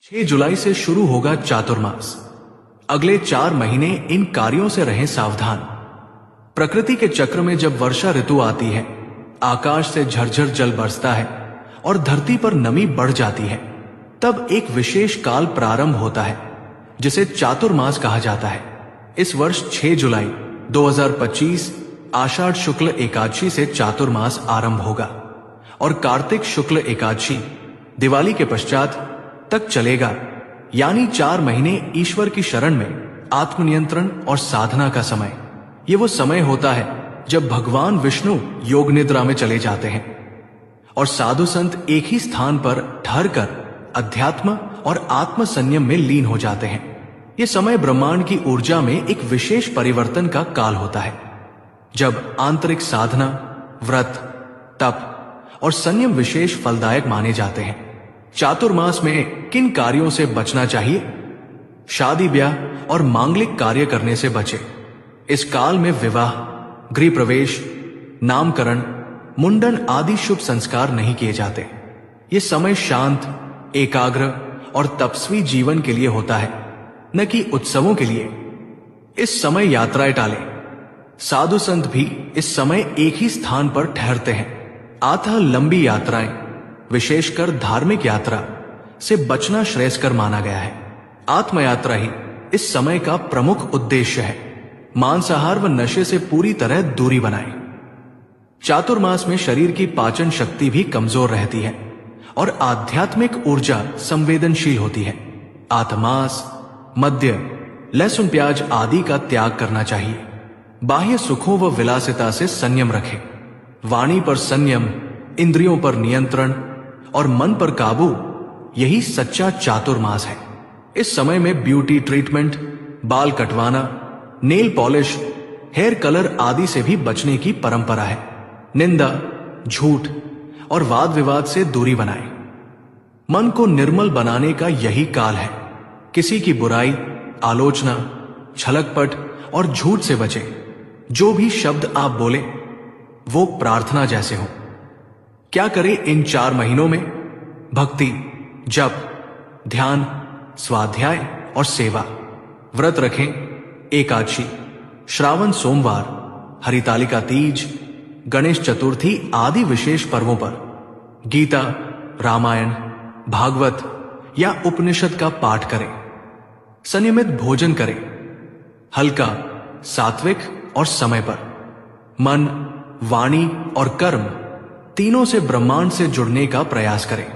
6 जुलाई से शुरू होगा चातुर्मास। अगले 4 महीने इन कार्यों से रहें सावधान। प्रकृति के चक्र में जब वर्षा ऋतु आती है, आकाश से झरझर जल बरसता है और धरती पर नमी बढ़ जाती है, तब एक विशेष काल प्रारंभ होता है जिसे चातुर्मास कहा जाता है। इस वर्ष 6 जुलाई 2025 आषाढ़ शुक्ल एकादशी से चातुर्मास आरंभ होगा और कार्तिक शुक्ल एकादशी दिवाली के पश्चात तक चलेगा। यानी 4 महीने ईश्वर की शरण में आत्मनियंत्रण और साधना का समय। ये वो समय होता है जब भगवान विष्णु योग निद्रा में चले जाते हैं और साधु संत एक ही स्थान पर ठहरकर अध्यात्म और आत्म संयम में लीन हो जाते हैं। ये समय ब्रह्मांड की ऊर्जा में एक विशेष परिवर्तन का काल होता है, जब आंतरिक साधना, व्रत, तप और संयम विशेष फलदायक माने जाते हैं। चातुर्मास में किन कार्यों से बचना चाहिए? शादी, ब्याह और मांगलिक कार्य करने से बचे। इस काल में विवाह, गृह प्रवेश, नामकरण, मुंडन आदि शुभ संस्कार नहीं किए जाते। ये समय शांत, एकाग्र और तपस्वी जीवन के लिए होता है, न कि उत्सवों के लिए। इस समय यात्राएं टालें। साधु संत भी इस समय एक ही स्थान पर ठहरते हैं, अतः लंबी यात्राएं, विशेषकर धार्मिक यात्रा से बचना श्रेयस्कर माना गया है। आत्मयात्रा ही इस समय का प्रमुख उद्देश्य है। मांसाहार व नशे से पूरी तरह दूरी बनाएं। चातुर्मास में शरीर की पाचन शक्ति भी कमजोर रहती है और आध्यात्मिक ऊर्जा संवेदनशील होती है। आत्मास, मद्य, लहसुन, प्याज आदि का त्याग करना चाहिए। बाह्य सुखों व विलासिता से संयम रखें। वाणी पर संयम, इंद्रियों पर नियंत्रण और मन पर काबू, यही सच्चा चातुर्मास है। इस समय में ब्यूटी ट्रीटमेंट, बाल कटवाना, नेल पॉलिश, हेयर कलर आदि से भी बचने की परंपरा है। निंदा, झूठ और वाद विवाद से दूरी बनाएं। मन को निर्मल बनाने का यही काल है। किसी की बुराई, आलोचना, छलकपट और झूठ से बचें। जो भी शब्द आप बोले वो प्रार्थना जैसे हो। क्या करें इन 4 महीनों में? भक्ति, जप, ध्यान, स्वाध्याय और सेवा। व्रत रखें। एकादशी, श्रावण सोमवार, हरितालिका तीज, गणेश चतुर्थी आदि विशेष पर्वों पर गीता, रामायण, भागवत या उपनिषद का पाठ करें। संयमित भोजन करें। हल्का, सात्विक और समय पर। मन, वाणी और कर्म तीनों से ब्रह्मांड से जुड़ने का प्रयास करें।